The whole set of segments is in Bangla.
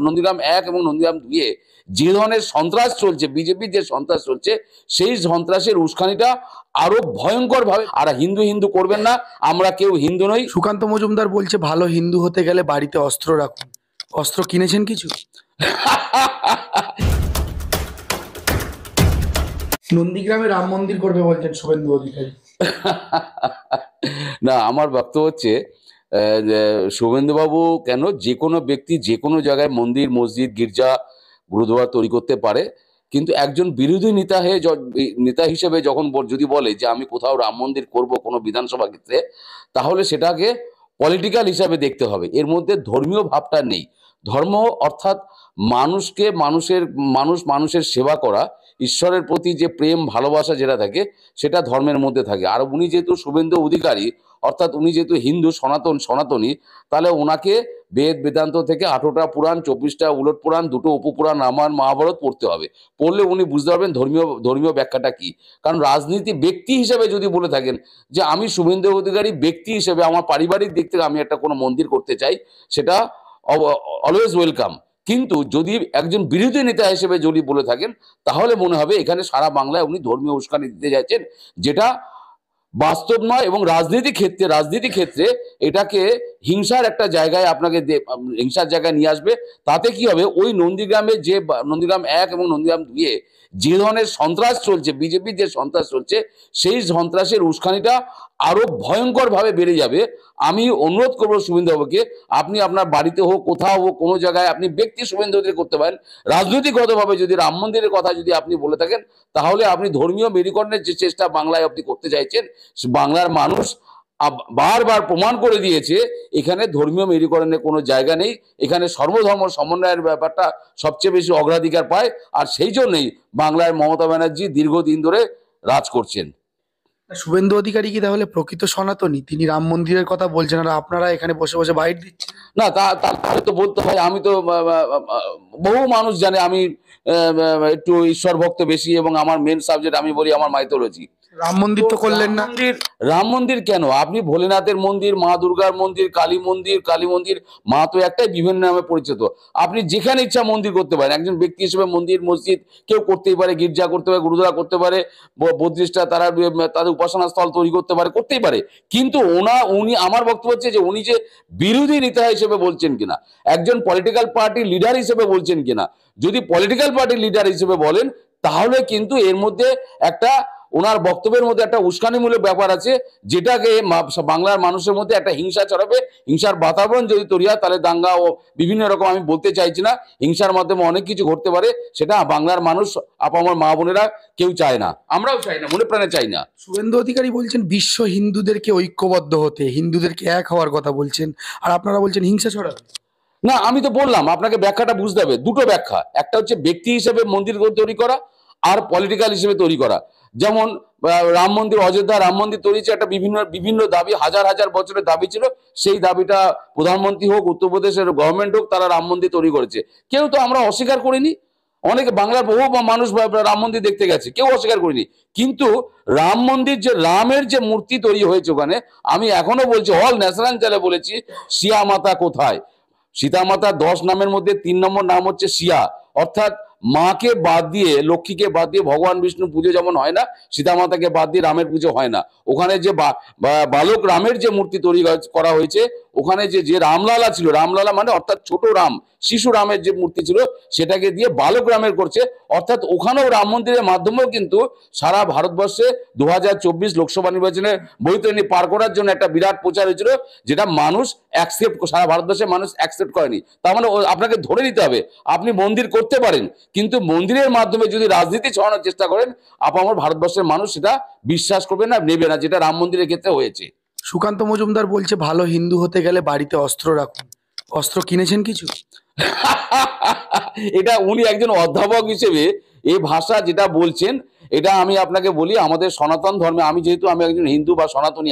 নন্দীগ্রাম 1 এবং নন্দীগ্রাম 2-এ যে ধরনের সন্ত্রাস চলছে, বিজেপির যে সন্ত্রাস চলছে, সেই সন্ত্রাসের উস্কানিটা আরো ভয়ঙ্কর ভাবে। আর হিন্দু হিন্দু করবেন না, আমরা কেউ হিন্দু নই। সুকান্ত মজুমদার বলছে ভালো হিন্দু হতে গেলে বাড়িতে অস্ত্র রাখুন। অস্ত্র কিনেছেন কিছু? নন্দীগ্রামে রাম মন্দির করবে বলছেন শুভেন্দু অধিকারী। না, আমার বক্তব্য হচ্ছে শুভেন্দুবাবু কেন, যে কোনো ব্যক্তি যে কোনো জায়গায় মন্দির, মসজিদ, গির্জা, গুরুদুয়ারা তৈরি করতে পারে, কিন্তু একজন বিরোধী নেতা হিসেবে যখন যদি বলে যে আমি কোথাও রাম মন্দির করব কোনো বিধানসভা ক্ষেত্রে, তাহলে সেটাকে পলিটিক্যাল হিসাবে দেখতে হবে। এর মধ্যে ধর্মীয় ভাবটা নেই। ধর্ম অর্থাৎ মানুষের সেবা করা, ঈশ্বরের প্রতি যে প্রেম ভালোবাসা যেটা থাকে, সেটা ধর্মের মধ্যে থাকে। আর উনি যেহেতু শুভেন্দু অধিকারী, অর্থাৎ উনি যেহেতু হিন্দু সনাতনী, তাহলে ওনাকে বেদ বেদান্ত থেকে 18টা পুরাণ, 24টা উলট পুরাণ, 2টো উপপুরাণ, রামায়ণ মহাভারত পড়তে হবে। পড়লে উনি বুঝতে পারবেন ধর্মীয় ব্যাখ্যাটা কি। কারণ রাজনীতি ব্যক্তি হিসেবে যদি বলে থাকেন যে আমি শুভেন্দু অধিকারী ব্যক্তি হিসেবে আমার পারিবারিক দিক থেকে আমি একটা কোনো মন্দির করতে চাই, সেটা অলওয়েজ ওয়েলকাম। কিন্তু যদি একজন বিরোধী নেতা হিসেবে যদি বলে থাকেন, তাহলে মনে হবে এখানে সারা বাংলায় উনি ধর্মীয় উস্কানি দিতে যাচ্ছেন, যেটা বাস্তব নয়। এবং রাজনীতি ক্ষেত্রে এটাকে হিংসার একটা জায়গায় হিংসার জায়গায় নিয়ে আসবে। তাতে কি হবে, ওই নন্দীগ্রাম 1 এবং নন্দীগ্রাম 2-এ যে ধরনের সন্ত্রাস চলছে, বিজেপির যে সন্ত্রাস চলছে, সেই সন্ত্রাসের উস্কানিটা আরো ভয়ঙ্কর ভাবে বেড়ে যাবে। আমি অনুরোধ করবো শুভেন্দুবাবুকে, আপনি আপনার বাড়িতে হোক, কোথাও হোক, কোনো জায়গায় আপনি ব্যক্তি শুভেন্দু অধিকারী করতে পারেন। রাজনৈতিকগতভাবে যদি রাম মন্দিরের কথা যদি আপনি বলে থাকেন, তাহলে আপনি ধর্মীয় মেরুকরণের যে চেষ্টা বাংলায় আপনি করতে চাইছেন, বাংলার মানুষ বারবার প্রমাণ করে দিয়েছে এখানে ধর্মীয় মেরুকরণের কোনো জায়গা নেই। এখানে সর্বধর্ম সমন্বয়ের ব্যাপারটা সবচেয়ে বেশি অগ্রাধিকার পায়। আর সেই জন্যই বাংলায় মমতা ব্যানার্জি দীর্ঘদিন ধরে রাজ করছেন। শুভেন্দু অধিকারী কি তাহলে প্রকৃত সনাতনী? তিনি রাম মন্দিরের কথা বলছেন আর আপনারা এখানে বসে বসে বাইট দিচ্ছেন। না, তাহলে তো বলতে হয়, আমি তো বহু মানুষ জানে আমি একটু ঈশ্বর ভক্ত বেশি, এবং আমার মেন সাবজেক্ট আমি বলি আমার মাইথোলজি। রাম মন্দির তো করলেন না। রাম মন্দির কেন? আপনি ভোলেনাথের মন্দির, মা দুর্গার মন্দির, কালী মন্দির, মা তো একটাই, বিভিন্ন নামে পরিচিত। আপনি যেখানে ইচ্ছা মন্দির করতে পারেন। একজন ব্যক্তি হিসেবে মন্দির, মসজিদ কেউ করতেই পারে, গির্জা করতে পারে, গুরুদ্বারা করতে পারে, 32টা তাদের উপাসনা স্থল তৈরি করতেই পারে। কিন্তু উনি আমার বক্তব্য হচ্ছে যে উনি যে বিরোধী নেতা হিসেবে বলছেন কিনা, একজন পলিটিক্যাল পার্টি লিডার হিসেবে বলছেন কিনা। যদি পলিটিক্যাল পার্টি লিডার হিসেবে বলেন, তাহলে কিন্তু এর মধ্যে একটা, ওনার বক্তব্যের মধ্যে একটা উস্কানিমূলক ব্যাপার আছে, যেটাকে বাংলার মানুষের মধ্যে একটা হিংসা ছড়াবে। হিংসার বাতাবরণ যদি তৈরি হয়, তাহলে দাঙ্গা ও বিভিন্ন রকম, আমি বলতে চাইছি না, হিংসার মাধ্যমে অনেক কিছু ঘটতে পারে। সেটা বাংলার মানুষ, আমার মা বোনেরা কেউ চায় না, আমরাও চাই না, মনে প্রাণে চাই না। শুভেন্দু অধিকারী বলছেন বিশ্ব হিন্দুদেরকে ঐক্যবদ্ধ হতে, হিন্দুদেরকে এক হওয়ার কথা বলছেন, আর আপনারা বলছেন হিংসা ছড়াবে। না, আমি তো বললাম আপনাকে, ব্যাখ্যাটা বুঝতে হবে। দুটো ব্যাখ্যা, একটা হচ্ছে ব্যক্তি হিসেবে মন্দির তৈরি করা, আর পলিটিক্যাল হিসেবে তৈরি করা। যেমন রাম মন্দির, অযোধ্যা রাম মন্দির তৈরি হচ্ছে একটা বিভিন্ন দাবি, হাজার হাজার বছরের দাবি ছিল। সেই দাবিটা প্রধানমন্ত্রী হোক, উত্তরপ্রদেশের গভর্নমেন্ট হোক, তারা রাম মন্দির তৈরি করেছে। কেউ তো আমরা অস্বীকার করিনি। অনেকে বাংলার বহু মানুষ রাম মন্দির দেখতে গেছে, কেউ অস্বীকার করিনি। কিন্তু রাম মন্দির, যে রামের যে মূর্তি তৈরি হয়েছে ওখানে, আমি এখনো বলছি, অল ন্যাশনাল বলেছি, সিয়া মাতা কোথায়? সীতা মাতার 10 নামের মধ্যে 3 নম্বর নাম হচ্ছে সিয়া, অর্থাৎ মাকে বাদ দিয়ে, লক্ষ্মীকে বাদ দিয়ে ভগবান বিষ্ণু পুজো যেমন হয় না, সীতা মাতাকে বাদ দিয়ে রামের পুজো হয় না। ওখানে যে বালক রামের যে মূর্তি তৈরি করা হয়েছে, ওখানে যে রামলালা ছিল, রামলালা মানে অর্থাৎ ছোট রাম, শিশু রামের যে মূর্তি ছিল, সেটাকে দিয়ে বালক রামের করছে। অর্থাৎ ওখানেও রাম মন্দিরের মাধ্যমেও কিন্তু সারা ভারতবর্ষে 2024 লোকসভা নির্বাচনের বৈতরণী পার করার জন্য একটা বিরাট প্রচার হয়েছিল, যেটা মানুষ সারা ভারতবর্ষের মানুষ অ্যাকসেপ্ট করেনি। তার মানে আপনাকে ধরে নিতে হবে, আপনি মন্দির করতে পারেন, কিন্তু মন্দিরের মাধ্যমে যদি রাজনীতি ছড়ানোর চেষ্টা করেন, আমার ভারতবর্ষের মানুষ সেটা বিশ্বাস করবে না, নেবে না, যেটা রাম মন্দিরের ক্ষেত্রে হয়েছে। সুকান্ত মজুমদার বলছে ভালো হিন্দু হতে গেলে বাড়িতে অস্ত্র রাখুন। অস্ত্র কিনেছেন কিছু? এটা উনি একজন অধ্যাপক হিসেবে এই ভাষা যেটা বলছেন, এটা আমি আপনাকে বলি, আমাদের সনাতন ধর্মে, আমি একজন হিন্দু বা সনাতনী,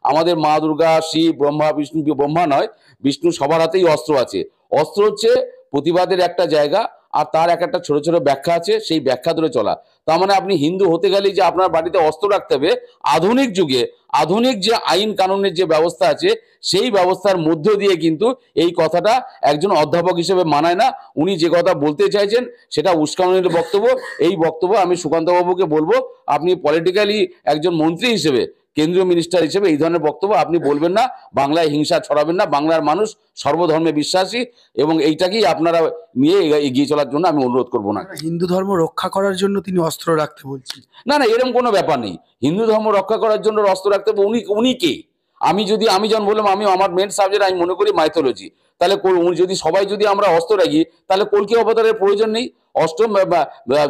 আমাদের মা দুর্গা, শিব, ব্রহ্মা, বিষ্ণু, ব্রহ্মা নয়, বিষ্ণু সবার হাতেই অস্ত্র আছে। অস্ত্র হচ্ছে প্রতিবাদের একটা জায়গা। আর তার একটা ছোট ছোট ব্যাখ্যা আছে, সেই ব্যাখ্যা ধরে চলা। তার মানে আপনি হিন্দু হতে গেলেই যে আপনার বাড়িতে অস্ত্র রাখতে হবে, আধুনিক যুগে আধুনিক যে আইন কানুনের যে ব্যবস্থা আছে সেই ব্যবস্থার মধ্য দিয়ে কিন্তু এই কথাটা একজন অধ্যাপক হিসেবে মানায় না। উনি যে কথা বলতে চাইছেন সেটা উস্কানির বক্তব্য। এই বক্তব্য আমি সুকান্ত বাবুকে বলবো, আপনি পলিটিক্যালি একজন মন্ত্রী হিসেবে, কেন্দ্রীয় মিনিস্টার হিসেবে এই ধরনের বক্তব্য আপনি বলবেন না, বাংলায় হিংসা ছড়াবেন না। বাংলার মানুষ সর্বধর্মে বিশ্বাসী এবং এইটাকেই আপনারা নিয়ে এগিয়ে চলার জন্য আমি অনুরোধ করবো না। হিন্দু ধর্ম রক্ষা করার জন্য তিনি অস্ত্র রাখতে বলছেন। না না, এরকম কোনো ব্যাপার নেই। হিন্দু ধর্ম রক্ষা করার জন্য অস্ত্র রাখতে হবে। উনি কে? আমি যখন বললাম আমি আমার মেন সাবজেক্ট আমি মনে করি মাইথোলজি, তাহলে যদি সবাই যদি আমরা অস্ত্র রাখি তাহলে কল্কি অবতারের প্রয়োজন নেই।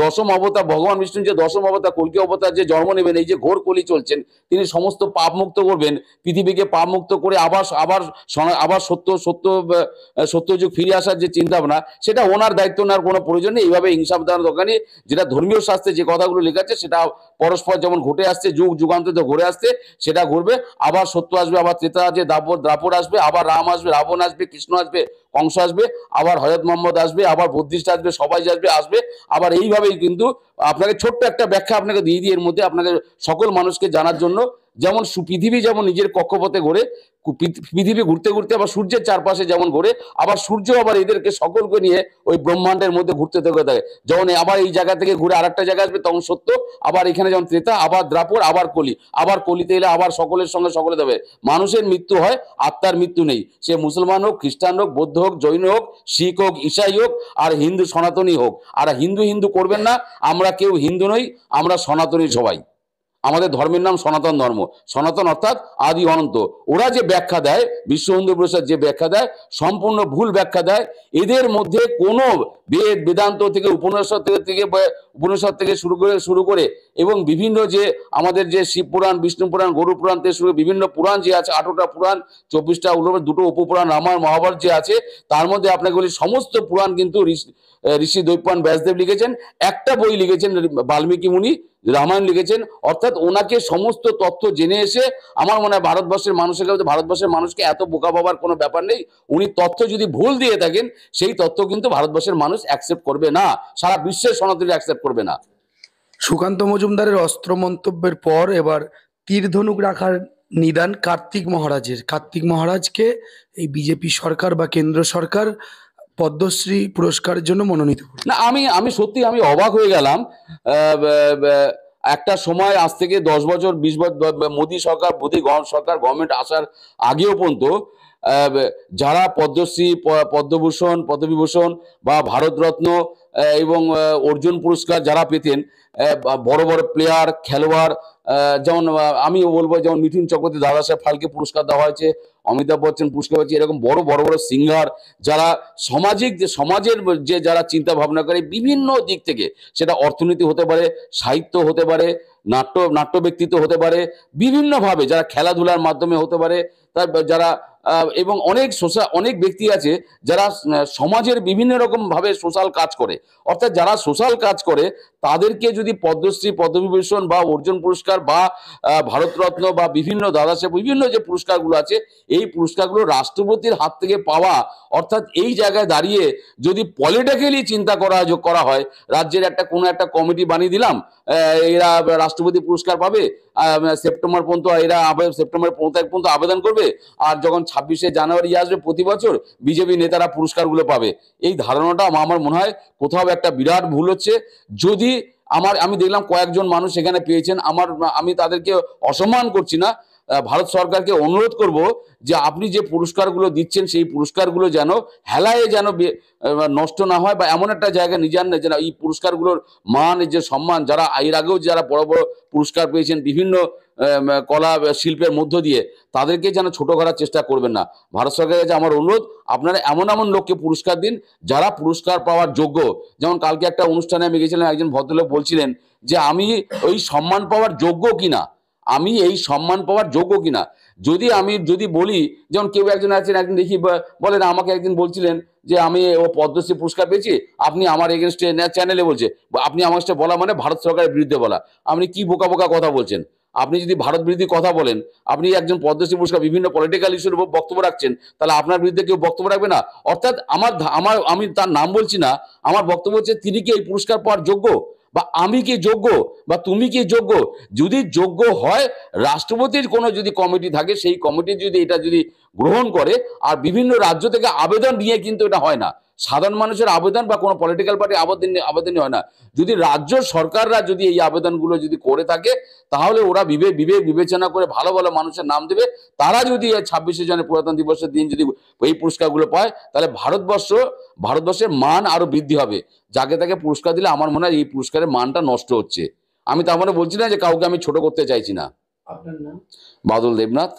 দশম অবতার ভগবান বিষ্ণু যে দশম অবতার কল্কি অবতার যে জন্ম নেবেন, এই যে ঘোর কলি চলছেন, তিনি সমস্ত পাপ মুক্ত করবেন, পৃথিবীকে পাপ মুক্ত করে আবার আবার আবার সত্যযুগ ফিরে আসার যে চিন্তা ভাবনা, সেটা ওনার দায়িত্ব নেওয়ার কোনো প্রয়োজন নেই। এইভাবে হিংসা দেওয়ার দরকার নেই। যেটা ধর্মীয় শাস্ত্রে যে কথাগুলো লেখা আছে সেটা পরস্পর যেমন ঘটে আসছে, যুগ যুগান্তরে ঘুরে আসছে, সেটা ঘুরবে। আবার সত্য আসবে, আবার ত্রেতা আছে, দ্রাপর আসবে, আবার রাম আসবে, রাবণ আসবে, কৃষ্ণ আসবে, কংস আসবে, আবার হযরত মোহাম্মদ আসবে, আবার বুদ্ধিস্ট আসবে, সবাই আসবে। আবার এইভাবেই কিন্তু আপনাকে ছোট্ট একটা ব্যাখ্যা আপনাকে দিয়ে দিই এর মধ্যে, আপনাকে সকল মানুষকে জানার জন্য। যেমন পৃথিবী যেমন নিজের কক্ষপথে ঘোরে, পৃথিবী ঘুরতে ঘুরতে আবার সূর্যের চারপাশে যেমন ঘোরে, আবার সূর্য আবার এদেরকে সকলকে নিয়ে ওই ব্রহ্মাণ্ডের মধ্যে ঘুরতে থাকে। যখন আবার এই জায়গা থেকে ঘুরে আরেকটা জায়গা আসবে তখন সত্য, আবার এখানে যেমন ত্রেতা, আবার দ্রাপর, আবার কলি, আবার কলিতে এলে আবার সকলের সঙ্গে সকলে দেবে। মানুষের মৃত্যু হয়, আত্মার মৃত্যু নেই। সে মুসলমান হোক, খ্রিস্টান হোক, বৌদ্ধ হোক, জৈন হোক, শিখ হোক, ঈসাই হোক, আর হিন্দু সনাতনী হোক। আর হিন্দু হিন্দু করবেন না, আমরা কেউ হিন্দু নই, আমরা সনাতনী সবাই। আমাদের ধর্মের নাম সনাতন ধর্ম। সনাতন অর্থাৎ আদি অনন্ত। ওরা যে ব্যাখ্যা দেয়, বিশ্ব হিন্দু পরিষদ যে ব্যাখ্যা দেয়, সম্পূর্ণ ভুল ব্যাখ্যা দেয়। এদের মধ্যে কোনো বেদান্ত থেকে উপনিষদ থেকে শুরু করে এবং বিভিন্ন যে আমাদের যে শিব পুরাণ, বিষ্ণু পুরাণ, গরু পুরাণ থেকে শুরু বিভিন্ন পুরাণ যে আছে, 18টা পুরাণ, 24টা দুটো উপপুরাণ, রামায়ণ মহাভারত যে আছে, তার মধ্যে আপনাকে বলি সমস্ত পুরাণ কিন্তু ঋষি দ্বৈপায়ন ব্যাসদেব লিখেছেন। একটা বই লিখেছেন বাল্মীকি মুনি, রামায়ণ লিখেছেন। অর্থাৎ ওনাকে সমস্ত তথ্য জেনে এসে আমার মনে হয় ভারতবর্ষের মানুষকে এত বোকা ভাবার কোনো ব্যাপার নেই। উনি তথ্য যদি ভুল দিয়ে থাকেন, সেই তথ্য কিন্তু ভারতবর্ষের মানুষ অ্যাকসেপ্ট করবে না, সারা বিশ্বের সনাতনী অ্যাকসেপ্ট করবে না। সুকান্ত মজুমদারের অস্ত্র মন্তব্যের পর এবার তীর ধনুক রাখার নিদান কার্তিক মহারাজের। কার্তিক মহারাজকে এই বিজেপি সরকার বা কেন্দ্র সরকার পদ্মশ্রী পুরস্কারের জন্য মনোনীত করেছে। না, আমি সত্যি আমি অবাক হয়ে গেলাম। একটা সময় আজ থেকে 10 বছর 20 বছর মোদী সরকার গভর্নমেন্ট আসার আগেও পর্যন্ত যারা পদ্মশ্রী, পদ্মভূষণ, পদ্মবিভূষণ বা ভারতরত্ন এবং অর্জুন পুরস্কার যারা পেতেন, বড় বড় প্লেয়ার, খেলোয়াড়, যেমন আমি বলবো যেমন মিঠুন চক্রবর্তী, দাদা সাহেব ফালকে পুরস্কার দেওয়া হয়েছে, অমিতাভ বচ্চন পুরস্কার হয়েছে, এরকম বড় বড় সিঙ্গার যারা সমাজের যে যারা চিন্তা ভাবনা করে বিভিন্ন দিক থেকে, সেটা অর্থনীতি হতে পারে, সাহিত্য হতে পারে, নাট্য ব্যক্তিত্ব হতে পারে, বিভিন্নভাবে যারা খেলাধুলার মাধ্যমে হতে পারে, যারা এবং অনেক ব্যক্তি আছে যারা সমাজের বিভিন্ন রকম ভাবে সোশ্যাল কাজ করে। অর্থাৎ যারা সোশ্যাল কাজ করে তাদেরকে যদি পদ্মশ্রী, পদ্মবিভূষণ বা অর্জুন পুরস্কার বা ভারতরত্ন বা বিভিন্ন দাদাসাহেব বিভিন্ন যে পুরস্কারগুলো আছে, এই পুরস্কারগুলো রাষ্ট্রপতির হাত থেকে পাওয়া, অর্থাৎ এই জায়গায় দাঁড়িয়ে যদি পলিটিক্যালি চিন্তা করা হয়, রাজ্যের কোনো একটা কমিটি বানিয়ে দিলাম, এরা রাষ্ট্রপতি পুরস্কার পাবে, সেপ্টেম্বর পর্যন্ত সেপ্টেম্বর 15 তারিখ পর্যন্ত আবেদন করবে, আর যখন 26শে জানুয়ারি আসবে প্রতি বছর বিজেপি নেতারা পুরস্কারগুলো পাবে। এই ধারণাটা আমার মনে হয় কোথাও একটা বিরাট ভুল হচ্ছে। যদি আমি দেখলাম কয়েকজন মানুষ এখানে পেয়েছেন, আমি তাদেরকে অসম্মান করছি না। ভারত সরকারকে অনুরোধ করব যে আপনি যে পুরস্কারগুলো দিচ্ছেন সেই পুরস্কারগুলো যেন হেলায় যেন নষ্ট না হয়, বা এমন একটা জায়গায় নিয়ে যান যেন এই পুরস্কারগুলোর মান, যে সম্মান, যারা এর আগেও যারা বড় বড় পুরস্কার পেয়েছেন বিভিন্ন কলা শিল্পের মধ্য দিয়ে, তাদেরকে যেন ছোট করার চেষ্টা করবেন না। ভারত সরকারের কাছে আমার অনুরোধ, আপনারা এমন লোককে পুরস্কার দিন যারা পুরস্কার পাওয়ার যোগ্য। যেমন কালকে একটা অনুষ্ঠানে আমি গেছিলাম, একজন ভদ্রলোক বলছিলেন যে আমি ওই সম্মান পাওয়ার যোগ্য কিনা, যদি বলি, যেমন কেউ একজন আছেন, একদিন দেখি বলেন, আমাকে একদিন বলছিলেন যে আমি পদ্মশ্রী পুরস্কার পেয়েছি, আপনি আমার এগেনস্টে চ্যানেলে বলছে, আপনি আমার সাথে বলা মানে ভারত সরকারের বিরুদ্ধে বলা, আপনি কি বোকা বোকা কথা বলছেন? আপনি যদি ভারত বিরোধী কথা বলেন, আপনি একজন পদ্মশ্রী পুরস্কার বিভিন্ন পলিটিক্যাল ইস্যুর উপর বক্তব্য রাখছেন, তাহলে আপনার বিরুদ্ধে কেউ বক্তব্য রাখবে না? অর্থাৎ আমি তার নাম বলছি না, আমার বক্তব্য হচ্ছে তিনি কি এই পুরস্কার পাওয়ার যোগ্য, বা আমি কি যোগ্য, বা তুমি কি যোগ্য? যদি যোগ্য হয়, রাষ্ট্রপতির কোনো যদি কমিটি থাকে, সেই কমিটি যদি এটা যদি গ্রহণ করে, আর বিভিন্ন রাজ্য থেকে আবেদন নিয়ে কিন্তু এটা হয় না, সাধারণ মানুষের আবেদন বা কোনো পলিটিক্যাল পার্টি আবেদনই হয় না। যদি রাজ্য সরকাররা যদি এই আবেদনগুলো যদি করে থাকে, তাহলে ওরা বিবেচনা করে ভালো ভালো মানুষের নাম দেবে। তারা যদি 26শে জানুয়ারি প্রজাতন্ত্র দিবসের দিন যদি এই পুরস্কারগুলো পায়, তাহলে ভারতবর্ষের মান আরো বৃদ্ধি হবে। যাকে তাকে পুরস্কার দিলে আমার মনে হয় এই পুরস্কারের মানটা নষ্ট হচ্ছে। আমি তার মানে বলছি না যে কাউকে আমি ছোট করতে চাইছি না। আপনার নাম? বাদল দেবনাথ।